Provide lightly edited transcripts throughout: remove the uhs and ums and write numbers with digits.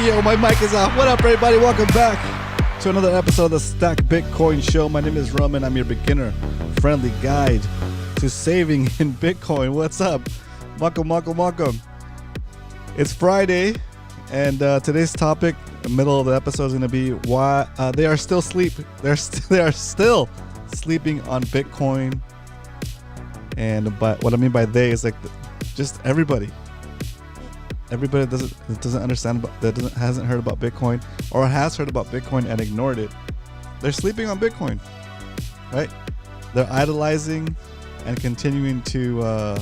Yo, my mic is off. What up, everybody? Welcome back to another episode of the Stack Bitcoin Show. My name is Roman. I'm your beginner-friendly guide to saving in Bitcoin. What's up? Welcome. It's Friday, and today's topic, the middle of the episode, is going to be why they are still asleep. They are still sleeping on Bitcoin. And what I mean by they is like just everybody. Everybody that doesn't understand hasn't heard about Bitcoin or has heard about Bitcoin and ignored it. They're sleeping on Bitcoin, right? They're idolizing and continuing to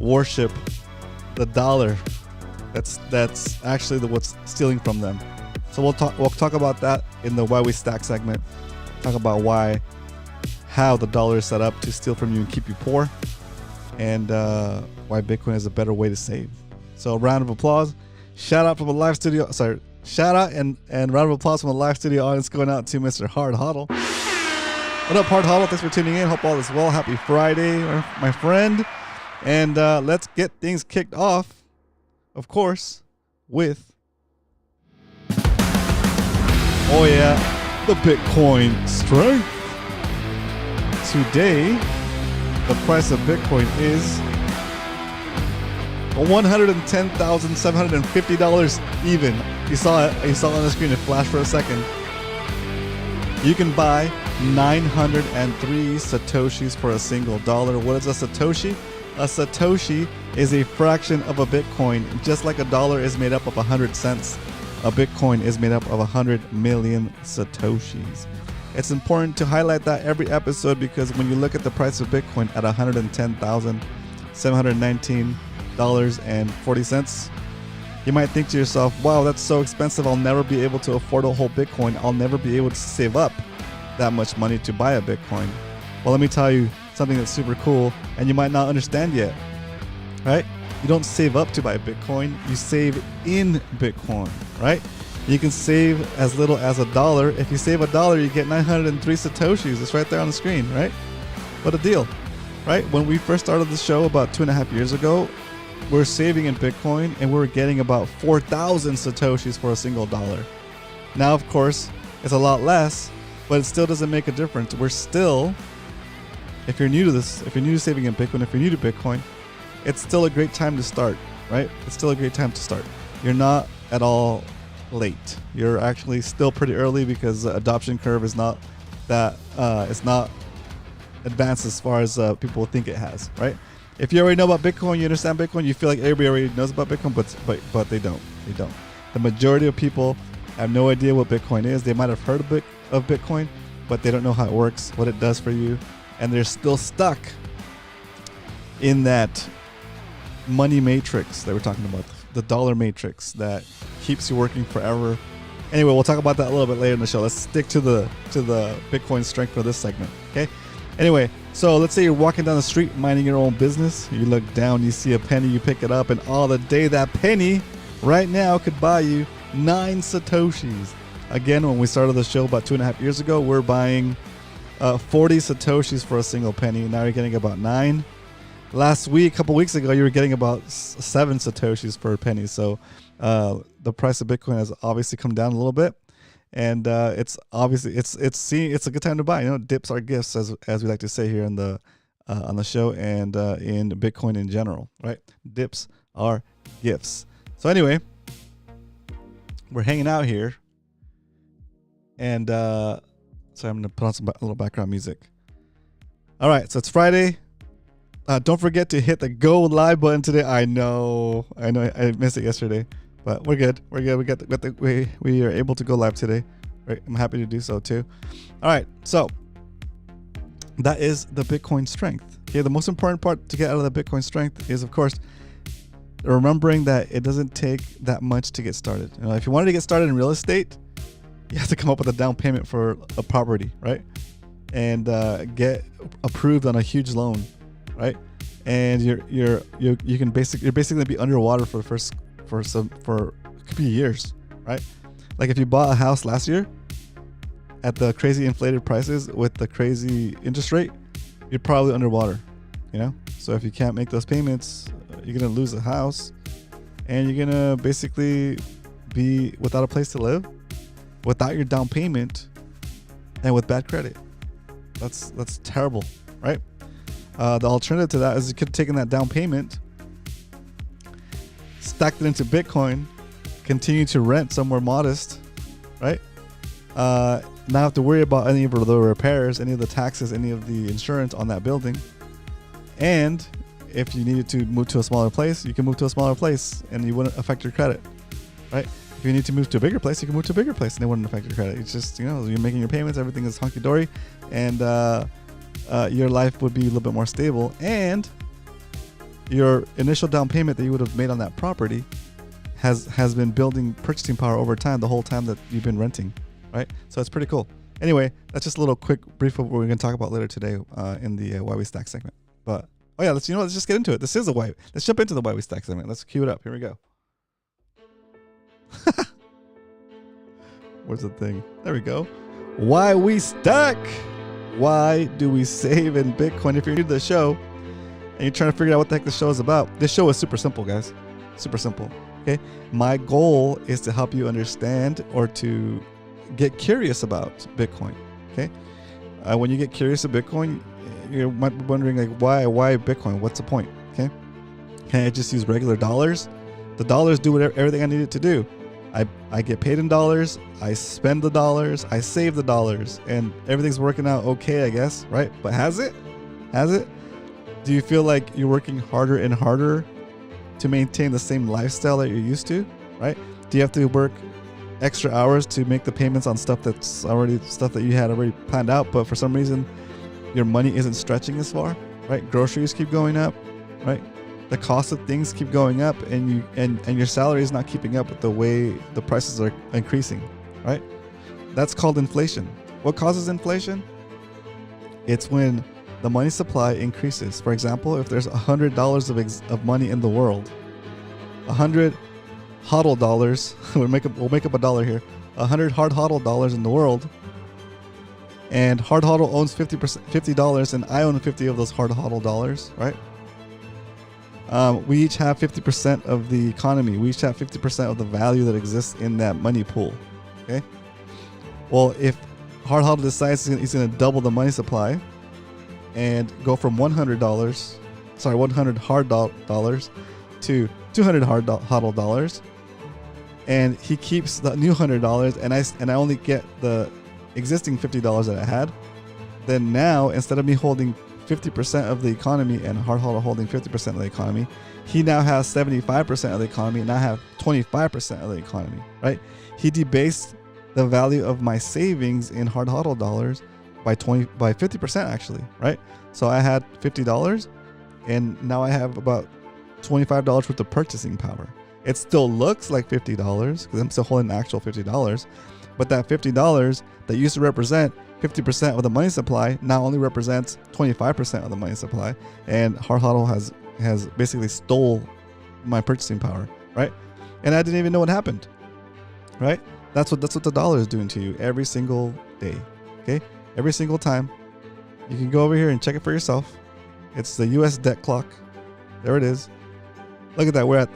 worship the dollar. That's actually what's stealing from them. So we'll talk about that in the Why We Stack segment. Talk about how the dollar is set up to steal from you and keep you poor, and why Bitcoin is a better way to save. So round of applause. Shout out and round of applause from the live studio audience going out to Mr. Hard Hodl. What up, Hard Hodl? Thanks for tuning in. Hope all is well. Happy Friday, my friend. And let's get things kicked off, of course, with the Bitcoin strength. Today, the price of Bitcoin is $110,750 even. You saw it on the screen. It flashed for a second. You can buy 903 Satoshis for a single dollar. What is a Satoshi? A Satoshi is a fraction of a Bitcoin. Just like a dollar is made up of 100 cents, a Bitcoin is made up of 100 million Satoshis. It's important to highlight that every episode because when you look at the price of Bitcoin at $110,719.40, you might think to yourself, wow, that's so expensive. I'll never be able to afford a whole Bitcoin. I'll never be able to save up that much money to buy a Bitcoin. Well, let me tell you something that's super cool and you might not understand yet, right? You don't save up to buy Bitcoin. You save in Bitcoin, right? You can save as little as $1. If you save $1, you get 903 Satoshis. It's right there on the screen, right? What a deal, right? When we first started the show about 2.5 years ago, we're saving in Bitcoin and we're getting about 4,000 Satoshis for a single dollar. Now, of course, it's a lot less, but it still doesn't make a difference. We're still, if you're new to this, if you're new to saving in Bitcoin, if you're new to Bitcoin, it's still a great time to start, right? It's still a great time to start. You're not at all late. You're actually still pretty early because the adoption curve is not that it's not advanced as far as people think it has, right? If you already know about Bitcoin, you understand Bitcoin, you feel like everybody already knows about Bitcoin, but they don't. The majority of people have no idea what Bitcoin is. They might have heard of Bitcoin, but they don't know how it works, what it does for you, and they're still stuck in that money matrix that we're talking about, the dollar matrix that keeps you working forever. Anyway, we'll talk about that a little bit later in the show. Let's stick to the Bitcoin strength for this segment, okay? Anyway, so let's say you're walking down the street minding your own business. You look down, you see a penny, you pick it up, and all the day that penny right now could buy you 9 Satoshis. Again, when we started the show about 2.5 years ago, we're buying 40 Satoshis for a single penny. Now you're getting about 9. Last week, a couple weeks ago, you were getting about 7 Satoshis per penny. So the price of Bitcoin has obviously come down a little bit, and it's obviously it's a good time to buy. You know, dips are gifts, as we like to say here on the show and in Bitcoin in general, right? Dips are gifts. So anyway, we're hanging out here, and so I'm gonna put on a little background music. All right, so it's Friday. Don't forget to hit the go live button today. I know I missed it yesterday, but we're good. We are able to go live today. Right? I'm happy to do so too. All right, so that is the Bitcoin strength. Okay, the most important part to get out of the Bitcoin strength is, of course, remembering that it doesn't take that much to get started. You know, if you wanted to get started in real estate, you have to come up with a down payment for a property, right? And get approved on a huge loan. Right, and you're basically be underwater for it could be years, right? Like if you bought a house last year at the crazy inflated prices with the crazy interest rate, you're probably underwater, you know? So if you can't make those payments, you're going to lose the house and you're going to basically be without a place to live, without your down payment, and with bad credit. That's terrible, right? The alternative to that is you could have taken that down payment, stacked it into Bitcoin, continue to rent somewhere modest, right? Not have to worry about any of the repairs, any of the taxes, any of the insurance on that building. And if you needed to move to a smaller place, you can move to a smaller place and you wouldn't affect your credit, right? If you need to move to a bigger place, you can move to a bigger place and it wouldn't affect your credit. It's just, you're making your payments, everything is hunky-dory, and your life would be a little bit more stable. And your initial down payment that you would have made on that property has been building purchasing power over time, the whole time that you've been renting, right? So it's pretty cool. Anyway, that's just a little quick brief of what we're going to talk about later today in the Why We Stack segment. But oh yeah, let's just get into it. This is a why. Let's jump into the Why We Stack segment. Let's cue it up. Here we go. Where's the thing? There we go. Why we stack. Why do we save in Bitcoin? If you're new to the show and you're trying to figure out what the heck the show is about, this show is super simple, guys. Super simple. Okay. My goal is to help you understand or to get curious about Bitcoin. Okay. When you get curious about Bitcoin, you might be wondering, like, why Bitcoin? What's the point? Okay. Can I just use regular dollars? The dollars do everything I need it to do. I get paid in dollars, I spend the dollars, I save the dollars, and everything's working out okay, I guess, right? But has it? Has it? Do you feel like you're working harder and harder to maintain the same lifestyle that you're used to, right? Do you have to work extra hours to make the payments on stuff that you had already planned out, but for some reason your money isn't stretching as far, right? Groceries keep going up, right? The cost of things keep going up, and your salary is not keeping up with the way the prices are increasing, right? That's called inflation. What causes inflation? It's when the money supply increases. For example, if there's $100 of money in the world, 100 hodl dollars, we'll make up a dollar here, 100 hard hodl dollars in the world, and hard hodl owns $50, and I own 50 of those hard hodl dollars, right? We each have 50% of the economy. We each have 50% of the value that exists in that money pool. Okay. Well, if hard hodl decides he's going to double the money supply and go from $100 hard dollars to 200 hard hodl dollars, and he keeps the new $100, and I only get the existing $50 that I had, then now instead of me holding 50% of the economy and hard hodl holding 50% of the economy, he now has 75% of the economy, and I have 25% of the economy, right? He debased the value of my savings in hard hodl dollars by 50% actually, right? So I had $50 and now I have about $25 worth of purchasing power. It still looks like $50 because I'm still holding the actual $50, but that $50 that used to represent 50% of the money supply now only represents 25% of the money supply, and hard hodl has basically stole my purchasing power, right? And I didn't even know what happened, right? That's what the dollar is doing to you every single day, okay? Every single time. You can go over here and check it for yourself. It's the U.S. debt clock. There it is. Look at that. We're at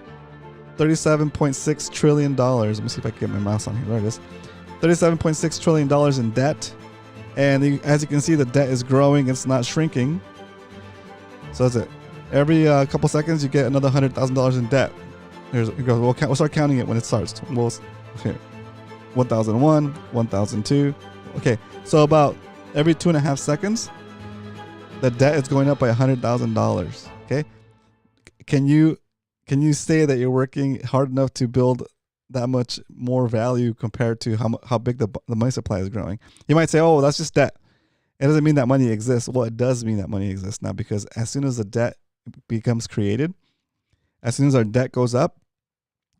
$37.6 trillion. Let me see if I can get my mouse on here. There it is. $37.6 trillion in debt. And as you can see, the debt is growing. It's not shrinking. So that's it. Every couple seconds, you get another $100,000 in debt. Here it goes. We'll start counting it when it starts. Here. 1001, 1002. Okay, so about every 2.5 seconds, the debt is going up by $100,000. Okay, can you say that you're working hard enough to build that much more value compared to how big the money supply is growing? You might say, oh, that's just debt. It doesn't mean that money exists. Well, it does mean that money exists now, because as soon as the debt becomes created, as soon as our debt goes up,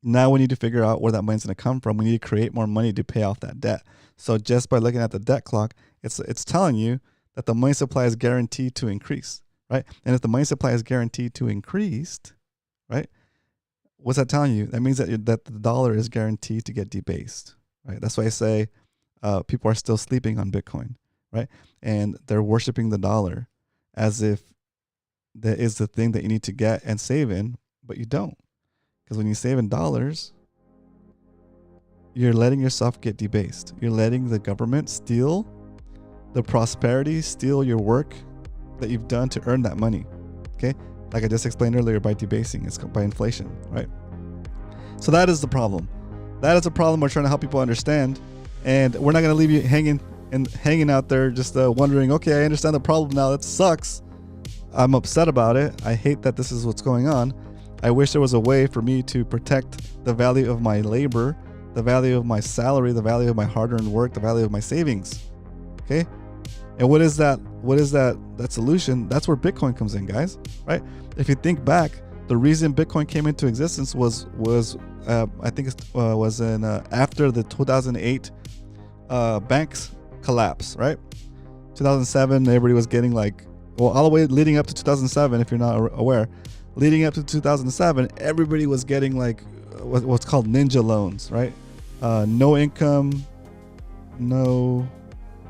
now we need to figure out where that money's going to come from. We need to create more money to pay off that debt. So just by looking at the debt clock, it's telling you that the money supply is guaranteed to increase, right? And if the money supply is guaranteed to increase, right, what's that telling you? That means that the dollar is guaranteed to get debased, right? That's why I say people are still sleeping on Bitcoin, right? And they're worshiping the dollar as if that is the thing that you need to get and save in, but you don't. Because when you save in dollars, you're letting yourself get debased. You're letting the government steal the prosperity, steal your work that you've done to earn that money. Okay, like I just explained earlier, by debasing, it's by inflation, right? So that is the problem. That is a problem we're trying to help people understand, and we're not going to leave you hanging out there just wondering, okay, I understand the problem now. That sucks. I'm upset about it. I hate that this is what's going on. I wish there was a way for me to protect the value of my labor, the value of my salary, the value of my hard-earned work, the value of my savings. Okay? And what is that solution? That's where Bitcoin comes in, guys, right? If you think back, the reason Bitcoin came into existence was I think it was in after the 2008 banks collapse, right? 2007, everybody was getting like, well, all the way leading up to 2007, if you're not aware, leading up to 2007, everybody was getting like what's called ninja loans, right? No income, no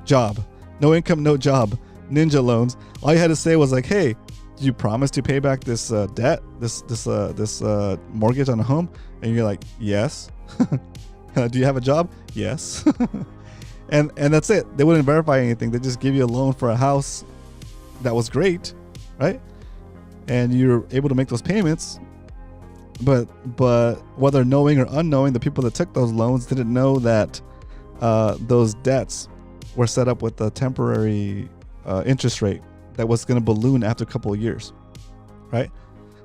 job. No income, no job. Ninja loans. All you had to say was like, hey, do you promise to pay back this debt, this mortgage on a home? And you're like, yes. Do you have a job? Yes. and that's it. They wouldn't verify anything. They just give you a loan for a house. That was great, right? And you're able to make those payments. But whether knowing or unknowing, the people that took those loans didn't know that those debts were set up with a temporary interest rate that was going to balloon after a couple of years, right?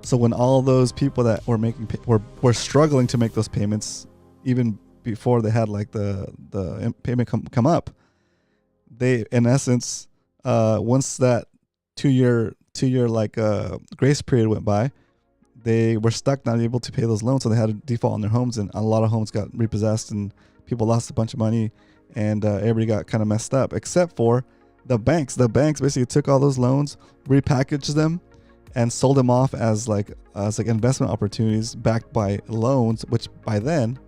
So when all those people that were making were struggling to make those payments, even before they had like the payment come up, they in essence once that two year like grace period went by, they were stuck, not able to pay those loans, so they had to default on their homes, and a lot of homes got repossessed, and people lost a bunch of money, and everybody got kind of messed up, except for the banks. The banks basically took all those loans, repackaged them, and sold them off as like investment opportunities backed by loans, which by then,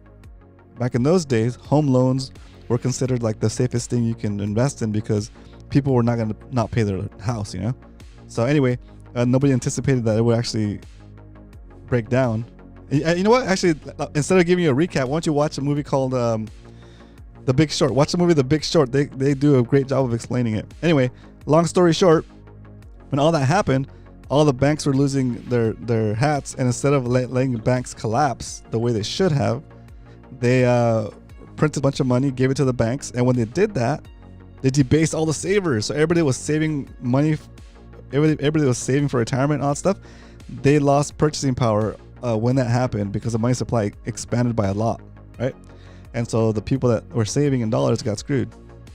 back in those days, home loans were considered like the safest thing you can invest in because people were not going to not pay their house, you know? So anyway, nobody anticipated that it would actually break down. You know what? Actually, instead of giving you a recap, why don't you watch a movie called The Big Short? Watch the movie The Big Short. They do a great job of explaining it. Anyway, long story short, when all that happened, all the banks were losing their hats, and instead of letting banks collapse the way they should have, they printed a bunch of money, gave it to the banks, and when they did that, they debased all the savers. So everybody was saving money. Everybody was saving for retirement and all that stuff. They lost purchasing power when that happened because the money supply expanded by a lot, right? And so the people that were saving in dollars got screwed.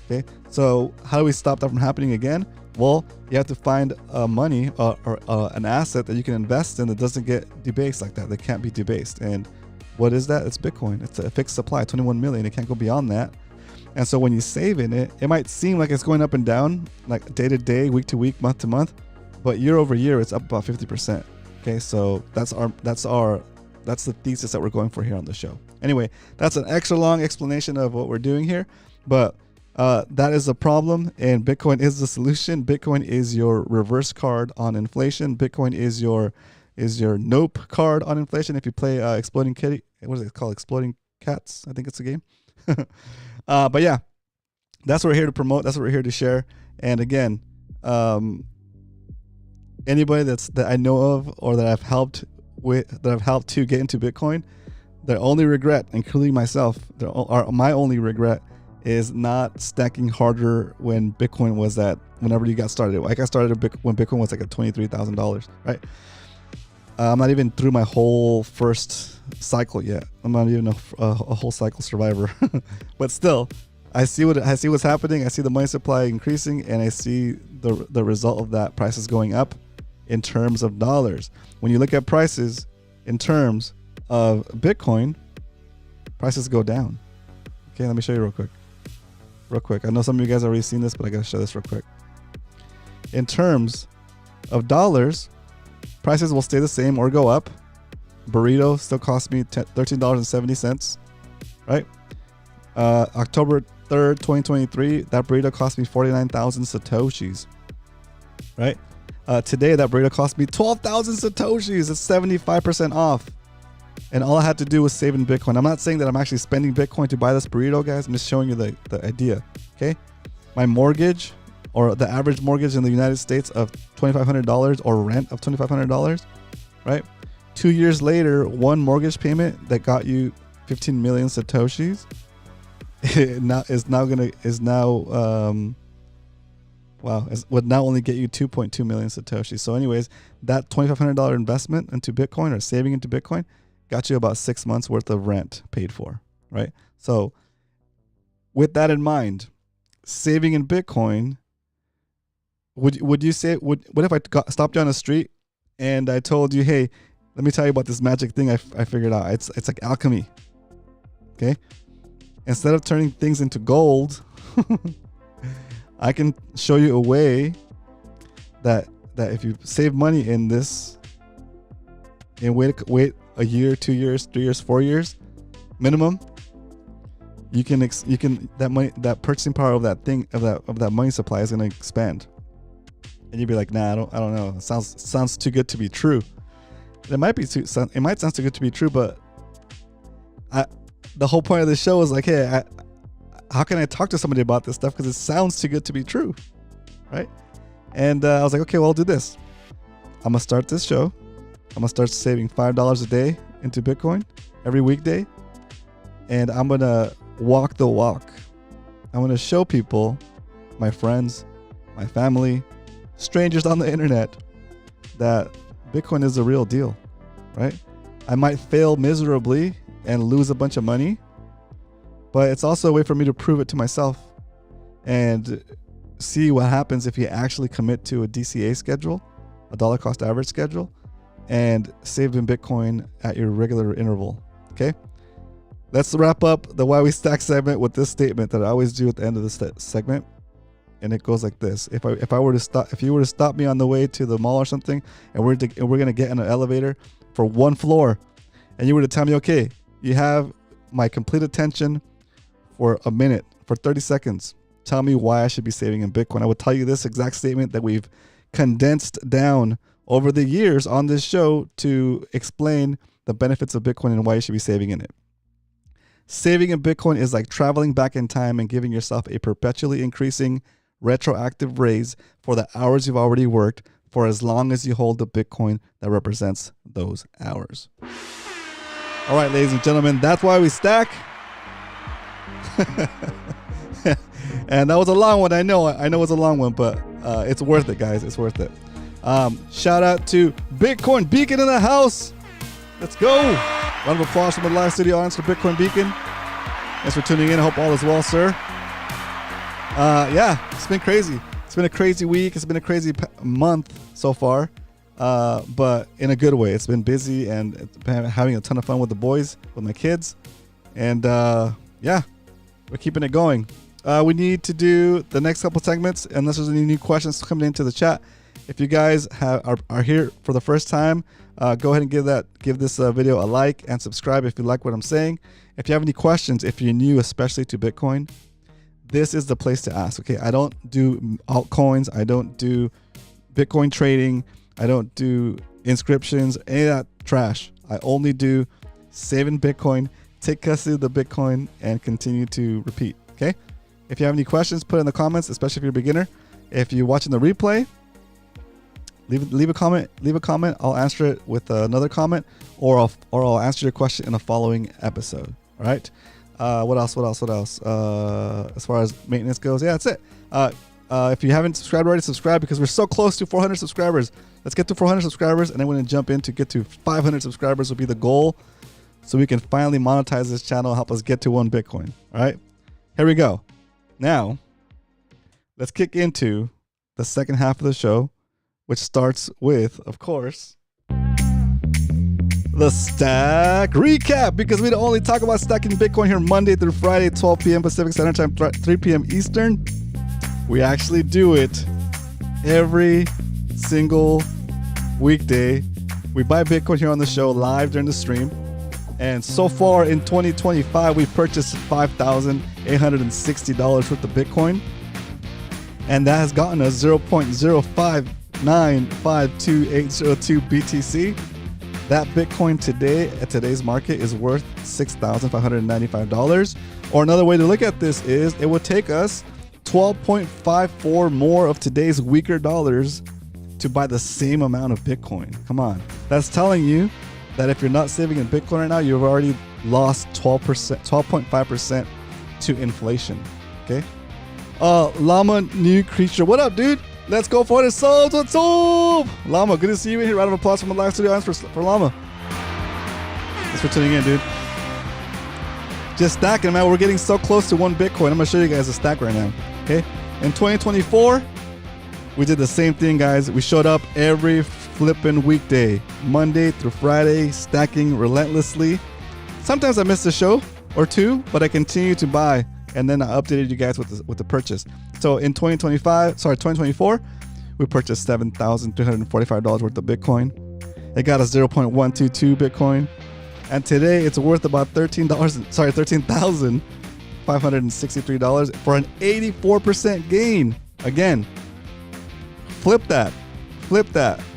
Okay, so how do we stop that from happening again? Well, you have to find money or an asset that you can invest in that doesn't get debased like that. That can't be debased. And what is that? It's Bitcoin. It's a fixed supply, 21 million. It can't go beyond that. And so when you save in it, it might seem like it's going up and down, like day to day, week to week, month to month, but year over year, it's up about 50%. Okay, so that's the thesis that we're going for here on the show. Anyway, that's an extra long explanation of what we're doing here, but that is a problem, and Bitcoin is the solution. Bitcoin is your reverse card on inflation. Bitcoin is your nope card on inflation. If you play Exploding Kitty, what is it called? Exploding Cats, I think it's a game. But yeah, that's what we're here to promote. That's what we're here to share. And again, anybody that I know of or that I've helped to get into Bitcoin, their only regret, including myself, my only regret is not stacking harder when Bitcoin was at, whenever you got started. Like I started when Bitcoin was like at $23,000, right? I'm not even through my whole first cycle yet. I'm not even a whole cycle survivor, but still, I see what's happening. I see the money supply increasing, and I see the result of that, prices going up in terms of dollars. When you look at prices in terms of Bitcoin, prices go down. Okay, let me show you real quick. I know some of you guys have already seen this, but I gotta show this real quick. In terms of dollars, prices will stay the same or go up. Burrito still cost me $13.70, right? October 3rd, 2023, that burrito cost me 49,000 Satoshis, right? Today, that burrito cost me 12,000 Satoshis. It's 75% off. And all I had to do was save in Bitcoin. I'm not saying that I'm actually spending Bitcoin to buy this burrito, guys. I'm just showing you the idea, okay? My mortgage, or the average mortgage in the United States of $2,500, or rent of $2,500, right? 2 years later, one mortgage payment that got you 15 million Satoshis would now only get you 2.2 million Satoshis. So anyways, that $2,500 investment into Bitcoin, or saving into Bitcoin, got you about 6 months worth of rent paid for, right? So with that in mind, saving in Bitcoin, would you say, what if I stopped you on the street and I told you, hey, let me tell you about this magic thing I figured out. It's like alchemy, okay? Instead of turning things into gold, I can show you a way that if you save money in this, and wait a year, 2 years, 3 years, 4 years minimum, you can that money, that purchasing power of that thing, of that money supply is going to expand. And you'd be like, nah, I don't know. It sounds too good to be true. It might sound too good to be true, but the whole point of the show is like, hey, how can I talk to somebody about this stuff? Because it sounds too good to be true, right? And I was like, okay, well, I'll do this. I'm gonna start this show. I'm gonna start saving $5 a day into Bitcoin every weekday, and I'm gonna walk the walk. I'm gonna show people, my friends, my family, strangers on the internet, that Bitcoin is the real deal, right? I might fail miserably and lose a bunch of money, but it's also a way for me to prove it to myself and see what happens if you actually commit to a DCA schedule, a dollar cost average schedule, and save in Bitcoin at your regular interval, okay? Let's wrap up the Why We Stack segment with this statement that I always do at the end of this segment. And it goes like this: if you were to stop me on the way to the mall or something, and we're gonna get in an elevator for one floor, and you were to tell me, okay, you have my complete attention for a minute, for 30 seconds, tell me why I should be saving in Bitcoin, I would tell you this exact statement that we've condensed down over the years on this show to explain the benefits of Bitcoin and why you should be saving in it. Saving in Bitcoin is like traveling back in time and giving yourself a perpetually increasing retroactive raise for the hours you've already worked for as long as you hold the Bitcoin that represents those hours. All right, ladies and gentlemen, that's why we stack. And that was a long one. I know it's a long one, but it's worth it, guys. It's worth it. Shout out to Bitcoin Beacon in the house. Let's go. Round of applause from the live studio audience for Bitcoin Beacon. Thanks for tuning in. I hope all is well, sir. Yeah, it's been crazy. It's been a crazy week. It's been a crazy month so far, but in a good way. It's been busy and having a ton of fun with the boys, with my kids. And yeah, we're keeping it going. We need to do the next couple segments, unless there's any new questions coming into the chat. If you guys are here for the first time, go ahead and give this video a like and subscribe if you like what I'm saying. If you have any questions, if you're new, especially to Bitcoin, this is the place to ask. Okay, I don't do altcoins. I don't do Bitcoin trading. I don't do inscriptions, any of that trash. I only do save in Bitcoin, take custody of the Bitcoin, and continue to repeat. Okay. If you have any questions, put it in the comments, especially if you're a beginner. If you're watching the replay, leave a comment. Leave a comment. I'll answer it with another comment, or I'll answer your question in a following episode. All right. What else? As far as maintenance goes, yeah, that's it. If you haven't subscribed already, subscribe, because we're so close to 400 subscribers. Let's get to 400 subscribers, and then we're going to jump in to get to 500 subscribers will be the goal, so we can finally monetize this channel, help us get to 1 Bitcoin. All right, here we go. Now, let's kick into the second half of the show, which starts with, of course, the Stack Recap, because we don't only talk about stacking Bitcoin here Monday through Friday, 12 p.m. Pacific Standard Time, 3 p.m. Eastern. We actually do it every single weekday. We buy Bitcoin here on the show live during the stream. And so far in 2025, we've purchased $5,860 worth of Bitcoin. And that has gotten us 0.05952802 BTC. That Bitcoin today at today's market is worth $6,595. Or another way to look at this is it would take us 12.54 more of today's weaker dollars to buy the same amount of Bitcoin. Come on. That's telling you that if you're not saving in Bitcoin right now, you've already lost 12.5% to inflation. Okay. Llama New Creature. What up, dude? Let's go for it. Subs. What's up? Llama, good to see you in here. Round of applause from the live studio audience for Llama. Thanks for tuning in, dude. Just stacking, man. We're getting so close to 1 Bitcoin. I'm going to show you guys a stack right now. Okay. In 2024, we did the same thing, guys. We showed up every flipping weekday, Monday through Friday, stacking relentlessly. Sometimes I missed a show or two, but I continue to buy. And then I updated you guys with the purchase. So in 2024, we purchased $7,345 worth of Bitcoin. It got us 0.122 Bitcoin. And today it's worth about $13,563 for an 84% gain. Again, flip that.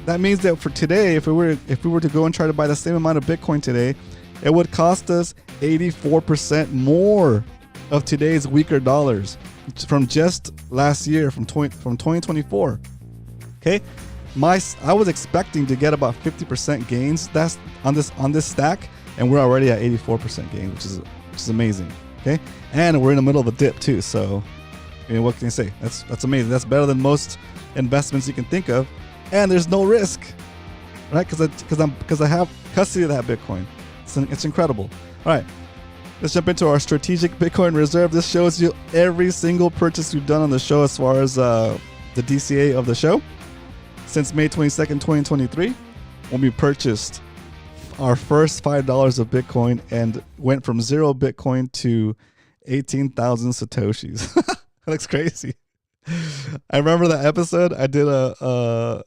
That means that for today, if we were to go and try to buy the same amount of Bitcoin today, it would cost us 84% more of today's weaker dollars from just last year, from 2024. Okay, I was expecting to get about 50% gains that's on this stack, and we're already at 84% gains, which is amazing. Okay, and we're in the middle of a dip too. So, I mean, what can you say? That's amazing. That's better than most investments you can think of, and there's no risk, right? Because I have custody of that Bitcoin. It's incredible. All right. Let's jump into our strategic Bitcoin reserve. This shows you every single purchase we've done on the show as far as the DCA of the show. Since May 22nd, 2023, when we purchased our first $5 of Bitcoin and went from 0 Bitcoin to 18,000 Satoshis. That looks crazy. I remember that episode. I did a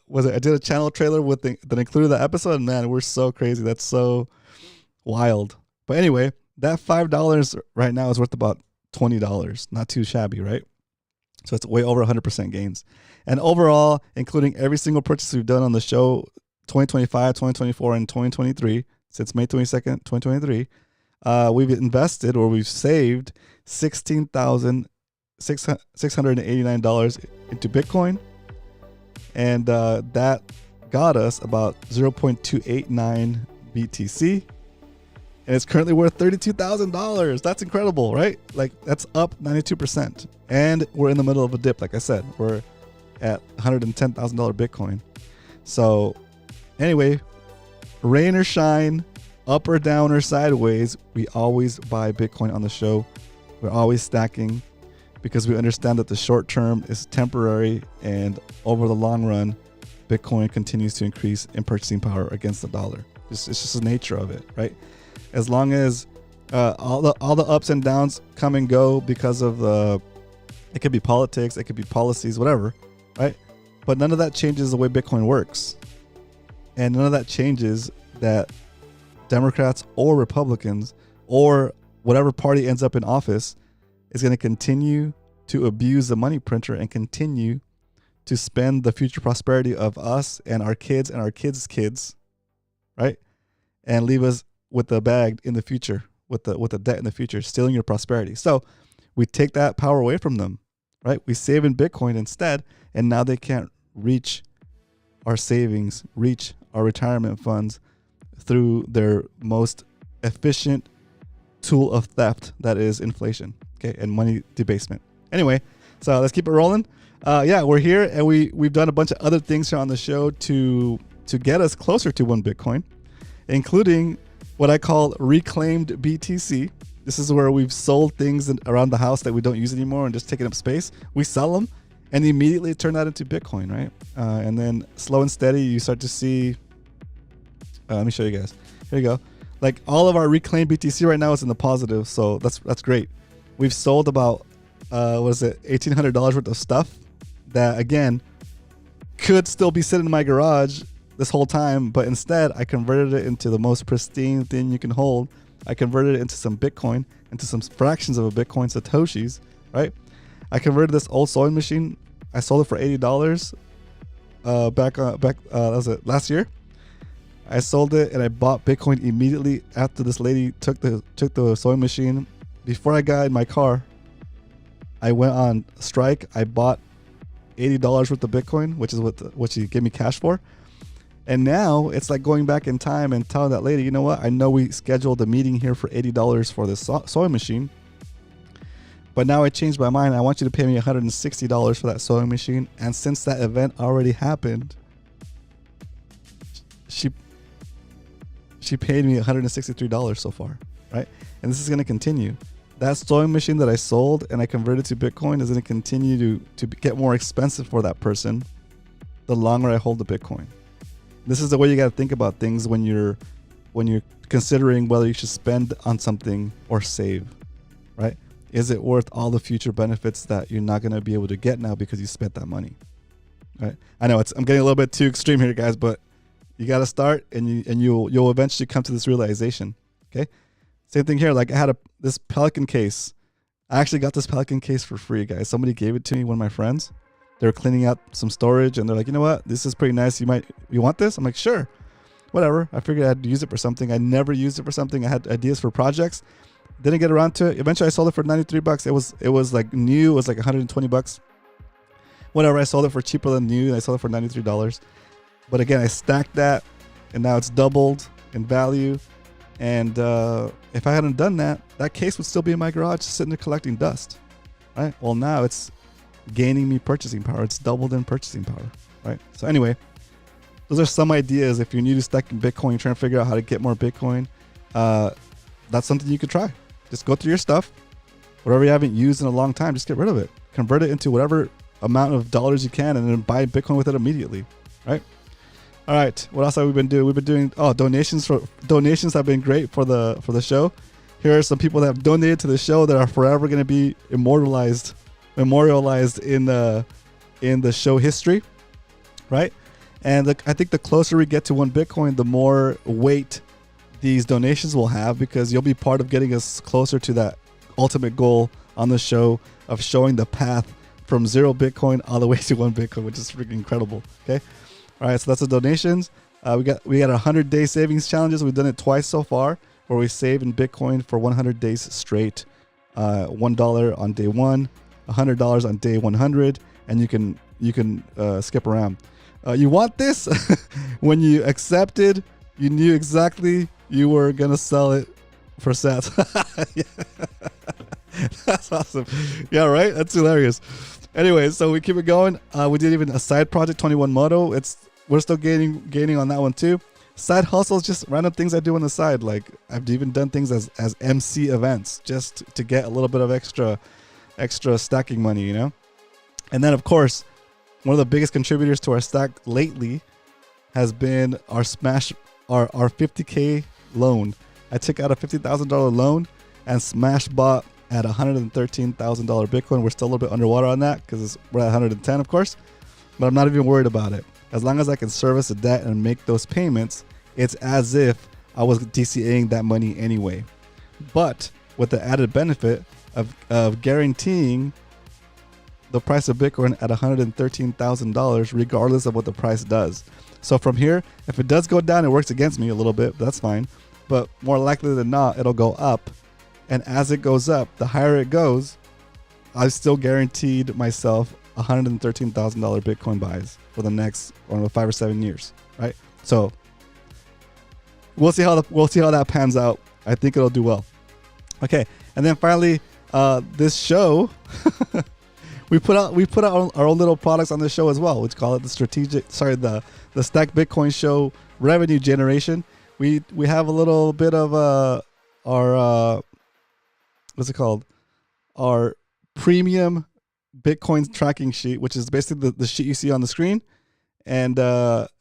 channel trailer that included that episode, and man, we're so crazy. That's so wild. But anyway, that $5 right now is worth about $20. Not too shabby, right? So it's way over 100% gains. And overall, including every single purchase we've done on the show, 2025, 2024, and 2023, since May 22nd, 2023, we've invested or we've saved $16,689 into Bitcoin. And that got us about 0.289 BTC. And it's currently worth $32,000. That's incredible, right? Like, that's up 92%. And we're in the middle of a dip, like I said. We're at $110,000 Bitcoin. So anyway, rain or shine, up or down or sideways, we always buy Bitcoin on the show. We're always stacking because we understand that the short term is temporary, and over the long run, Bitcoin continues to increase in purchasing power against the dollar. It's just the nature of it, right? As long as all the ups and downs come and go because of it could be politics, it could be policies, whatever, right? But none of that changes the way Bitcoin works. And none of that changes that Democrats or Republicans or whatever party ends up in office is going to continue to abuse the money printer and continue to spend the future prosperity of us and our kids and our kids' kids, right? And leave us with the bag in the future, with the debt in the future, stealing your prosperity. So we take that power away from them, right? We save in Bitcoin instead, and now they can't reach our savings, reach our retirement funds through their most efficient tool of theft, that is inflation, okay, and money debasement. Anyway, so let's keep it rolling. Yeah, we're here, and we've done a bunch of other things here on the show to get us closer to 1 Bitcoin, including what I call reclaimed BTC. This is where we've sold things around the house that we don't use anymore and just taking up space. We sell them and immediately turn that into Bitcoin, right? And then slow and steady, you start to see. Let me show you guys. Here you go. Like, all of our reclaimed BTC right now is in the positive, so that's great. We've sold about $1,800 worth of stuff that, again, could still be sitting in my garage this whole time, but instead I converted it into the most pristine thing you can hold. I converted it into some Bitcoin, into some fractions of a Bitcoin, Satoshis, right? I converted this old sewing machine. I sold it for $80 back last year. I sold it and I bought Bitcoin immediately after this lady took the sewing machine. Before I got in my car, I went on strike. I bought $80 worth of Bitcoin, which is what she gave me cash for. And now it's like going back in time and telling that lady, you know what? I know we scheduled a meeting here for $80 for this sewing machine, but now I changed my mind. I want you to pay me $160 for that sewing machine. And since that event already happened, she paid me $163 so far, right? And this is going to continue. That sewing machine that I sold and I converted to Bitcoin is going to continue to get more expensive for that person the longer I hold the Bitcoin. This is the way you got to think about things when you're considering whether you should spend on something or save, right? Is it worth all the future benefits that you're not going to be able to get now because you spent that money, right? I know I'm getting a little bit too extreme here, guys, but you got to start and you'll eventually come to this realization. Okay. Same thing here. Like I had this Pelican case. I actually got this Pelican case for free, guys. Somebody gave it to me, one of my friends. They were cleaning out some storage and they're like, you know what? This is pretty nice. You want this? I'm like, sure. Whatever. I figured I'd use it for something. I never used it for something. I had ideas for projects. Didn't get around to it. Eventually I sold it for $93. It was like new. It was like $120. Whatever. I sold it for cheaper than new. And I sold it for $93. But again, I stacked that and now it's doubled in value. And if I hadn't done that, that case would still be in my garage sitting there collecting dust, right? Well, now it's gaining me purchasing power. It's doubled in purchasing power, right? So anyway, those are some ideas. If you're new to stacking Bitcoin, you're trying to figure out how to get more Bitcoin, that's something you could try. Just go through your stuff. Whatever you haven't used in a long time, just get rid of it. Convert it into whatever amount of dollars you can and then buy Bitcoin with it immediately, right? All right, what else have we been doing? We've been doing donations have been great for the show. Here are some people that have donated to the show that are forever going to be memorialized in the show history, right? And I think the closer we get to 1 Bitcoin, the more weight these donations will have, because you'll be part of getting us closer to that ultimate goal on the show of showing the path from 0 Bitcoin all the way to 1 Bitcoin, which is freaking incredible. Okay. All right, so that's the donations. We got 100-day savings challenges. We've done it twice so far, where we save in Bitcoin for 100 days straight. $1 on day 1, $100 on day 100, and you can skip around. You want this? When you accepted, you knew exactly you were gonna sell it for sats. That's awesome. Yeah, right. That's hilarious. Anyway, so we keep it going. We did even a side project, 21 Moto. We're still gaining on that one too. Side hustles, just random things I do on the side. Like I've even done things as MC events just to get a little bit of extra stacking money, you know. And then of course, one of the biggest contributors to our stack lately has been our 50K loan. I took out a $50,000 loan and Smash bought at $113,000 Bitcoin. We're still a little bit underwater on that because we're at 110, of course, but I'm not even worried about it. As long as I can service the debt and make those payments, it's as if I was DCAing that money anyway. But with the added benefit of guaranteeing the price of Bitcoin at $113,000, regardless of what the price does. So from here, if it does go down, it works against me a little bit. That's fine. But more likely than not, it'll go up. And as it goes up, the higher it goes, I've still guaranteed myself $113,000 Bitcoin buys for the next 5 or 7 years, right? So we'll see how that pans out. I think it'll do well. Okay, and then finally, this show, we put out our own little products on this show as well. We call it the Stack Bitcoin Show revenue generation. We have a little bit of our what's it called? Our premium Bitcoin tracking sheet, which is basically the sheet you see on the screen. And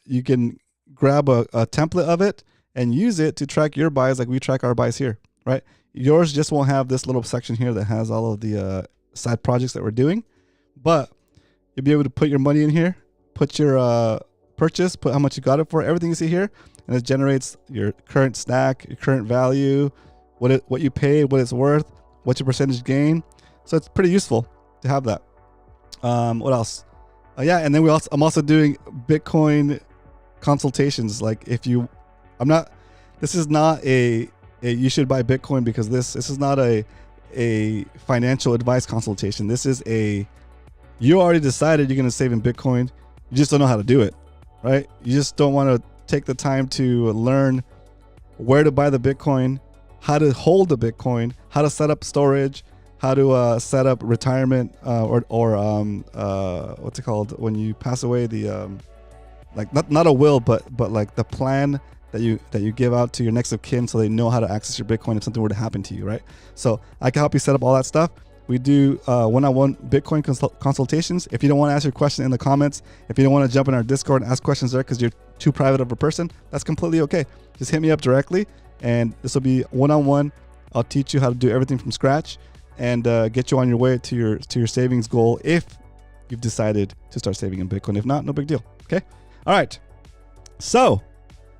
you can grab a template of it and use it to track your buys like we track our buys here, right? Yours just won't have this little section here that has all of the side projects that we're doing. But you'll be able to put your money in here, put your purchase, put how much you got it for, everything you see here. And it generates your current stack, your current value, what you paid, what it's worth, what's your percentage gain. So it's pretty useful to have that. What else? Yeah, and then I'm also doing Bitcoin consultations. Like if you I'm not. This is not a you should buy Bitcoin because this is not a financial advice consultation. This is you already decided you're going to save in Bitcoin. You just don't know how to do it, right? You just don't want to take the time to learn where to buy the Bitcoin, how to hold the Bitcoin, how to set up storage, how to set up retirement or what's it called when you pass away, the like not a will, but like the plan that you give out to your next of kin so they know how to access your Bitcoin if something were to happen to you, right? So I can help you set up all that stuff. We do one-on-one Bitcoin consultations. If you don't want to ask your question in the comments, if you don't want to jump in our Discord and ask questions there because you're too private of a person, that's completely okay. Just hit me up directly, and this will be one-on-one. I'll teach you how to do everything from scratch and get you on your way to your savings goal if you've decided to start saving in Bitcoin. If not, no big deal. Okay. All right. So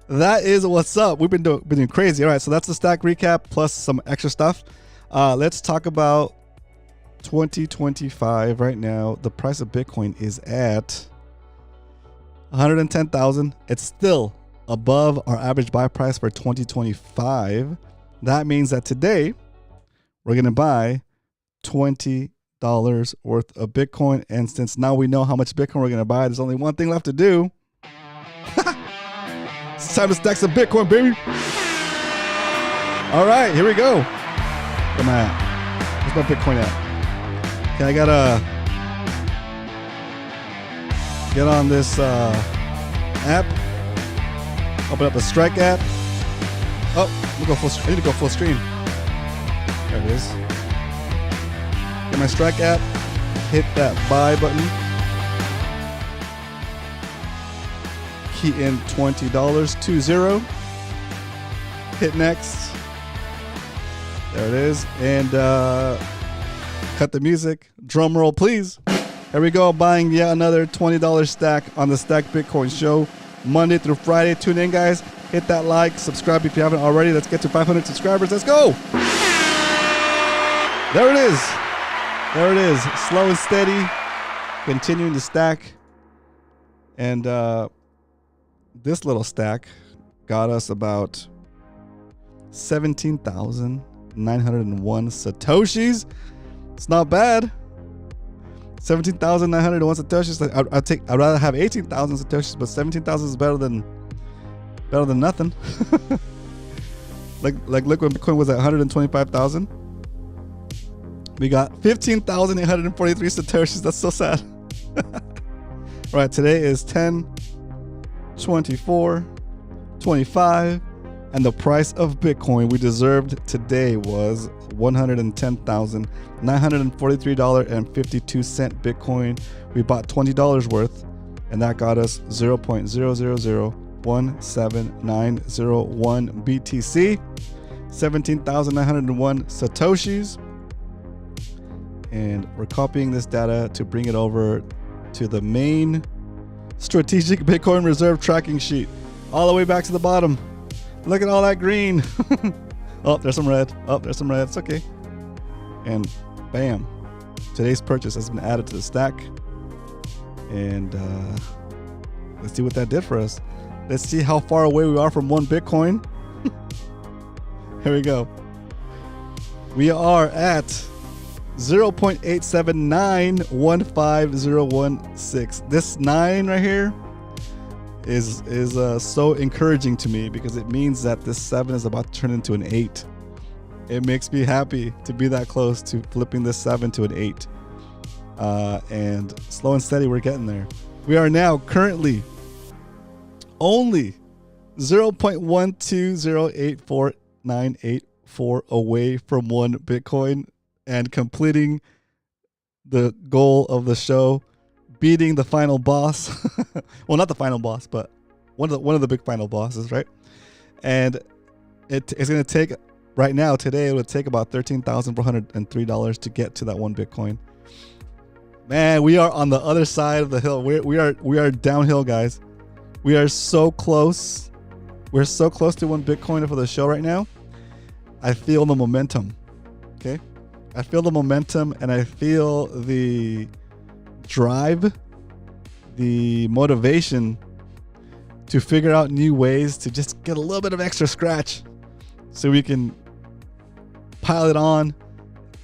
that is what's up. We've been doing crazy. All right. So that's the stack recap plus some extra stuff. Let's talk about 2025 right now. The price of Bitcoin is at 110,000. It's still above our average buy price for 2025. That means that today we're going to buy $20 worth of Bitcoin. And since now we know how much Bitcoin we're going to buy, there's only one thing left to do. It's time to stack some Bitcoin, baby. All right, here we go. Come on. Where's my Bitcoin at? Okay, I gotta get on this app. Open up the Strike app. Oh, I need to go full screen. There it is. Get my Strike app. Hit that buy button. Key in $20, 20. Hit next. There it is. And cut the music. Drum roll, please. Here we go. Buying yet another $20 stack on the Stack Bitcoin Show. Monday through Friday. Tune in, guys. Hit that like. Subscribe if you haven't already. Let's get to 500 subscribers. Let's go. There it is. There it is. Slow and steady. Continuing to stack. And this little stack got us about 17,901 Satoshis. It's not bad. 17,901 Satoshis. I'd rather have 18,000 Satoshis, but 17,000 is better than nothing. like look when Bitcoin was at 125,000. We got 15,843 Satoshis. That's so sad. All right, today is 10/24/25, and the price of Bitcoin we deserved today was $110,943.52 Bitcoin. We bought $20 worth, and that got us 0.0001791 BTC, 17,901 Satoshis. And we're copying this data to bring it over to the main strategic Bitcoin reserve tracking sheet, all the way back to the bottom. Look at all that green. Oh, there's some red. Oh, there's some red. It's okay. And bam, today's purchase has been added to the stack. And let's see what that did for us. Let's see how far away we are from one Bitcoin. Here we go. We are at 0.879150016. This 9 right here is so encouraging to me because it means that this 7 is about to turn into an 8. It makes me happy to be that close to flipping this 7 to an 8. And slow and steady, we're getting there. We are now currently only 0.1208494 away from one Bitcoin and completing the goal of the show, beating the final boss. Well, not the final boss, but one of the big final bosses, right? And it's going to take, right now, today, it would take about $13,403 to get to that one Bitcoin. Man, we are on the other side of the hill. We are downhill, guys. We are so close. We're so close to one Bitcoin for the show right now. I feel the momentum. Okay. I feel the momentum, and I feel the drive, the motivation to figure out new ways to just get a little bit of extra scratch so we can pile it on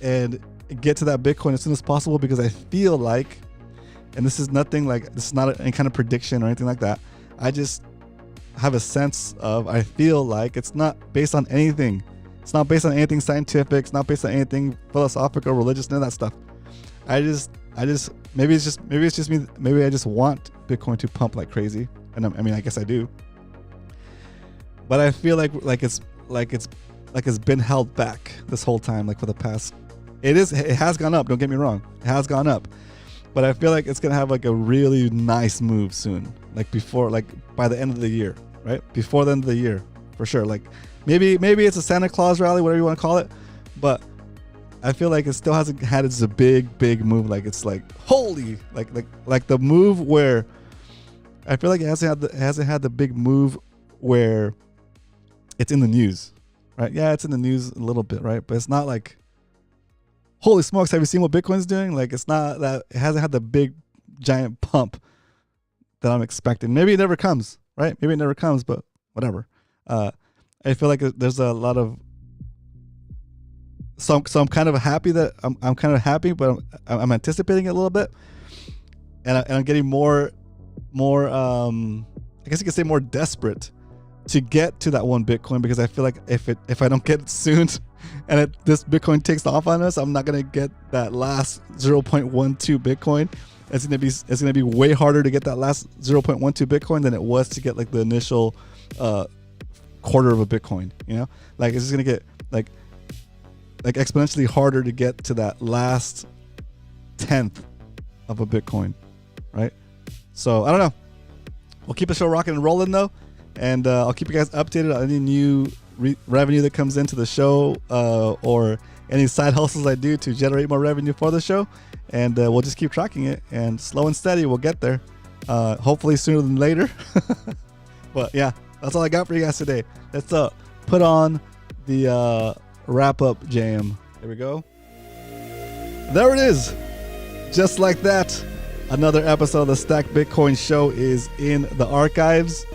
and get to that Bitcoin as soon as possible, because I feel like, and this is nothing like, this is not any kind of prediction or anything like that. I just have a sense of, I feel like it's not based on anything. It's not based on anything scientific. It's not based on anything philosophical, religious, none of that stuff. Maybe it's just me. Maybe I just want Bitcoin to pump like crazy. And I mean, I guess I do. But I feel like it's been held back this whole time, like for the past. It has gone up. Don't get me wrong. It has gone up. But I feel like it's gonna have like a really nice move soon, like by the end of the year, right? Before the end of the year, for sure. Like maybe it's a Santa Claus rally, whatever you want to call it. But I feel like it still hasn't had its big move. Like it's like holy, like the move where I feel like it hasn't had the big move where it's in the news, right? Yeah, it's in the news a little bit, right? But it's not like, holy smokes, have you seen what Bitcoin's doing? Like, it's not that, it hasn't had the big giant pump that I'm expecting. Maybe it never comes, right? Maybe it never comes, but whatever. I feel like there's a lot of, so I'm kind of happy that I'm kind of happy, but I'm anticipating it a little bit, and I'm getting more I guess you could say more desperate to get to that one Bitcoin, because I feel like if I don't get it soon and this Bitcoin takes off on us, I'm not gonna get that last 0.12 Bitcoin. It's gonna be way harder to get that last 0.12 Bitcoin than it was to get like the initial quarter of a Bitcoin. You know, like it's just gonna get like exponentially harder to get to that last 10th of a Bitcoin, right? So I don't know. We'll keep the show rocking and rolling though, and I'll keep you guys updated on any new revenue that comes into the show, or any side hustles I do to generate more revenue for the show, and we'll just keep tracking it, and slow and steady we'll get there, hopefully sooner than later. But yeah, that's all I got for you guys today. Let's put on the wrap up jam. There we go. There it is, just like that. Another episode of the Stack Bitcoin Show is in the archives.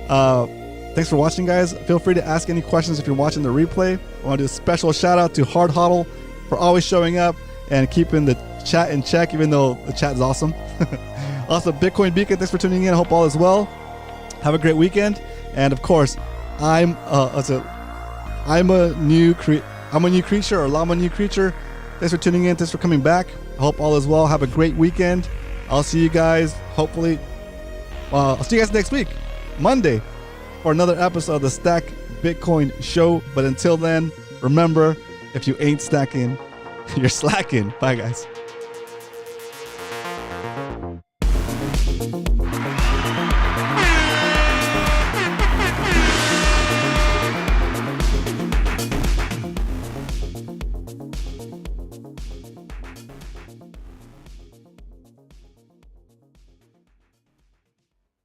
Thanks for watching, guys. Feel free to ask any questions if you're watching the replay. I want to do a special shout out to Hard Hodl for always showing up and keeping the chat in check, even though the chat is awesome. Also, Bitcoin Beacon, thanks for tuning in. I hope all is well. Have a great weekend. And of course, I'm a new creature, or Llama New Creature. Thanks for tuning in. Thanks for coming back. I hope all is well. Have a great weekend. I'll see you guys, hopefully, I'll see you guys next week, Monday, for another episode of the Stack Bitcoin Show. But until then, remember, if you ain't stacking, you're slacking. Bye, guys.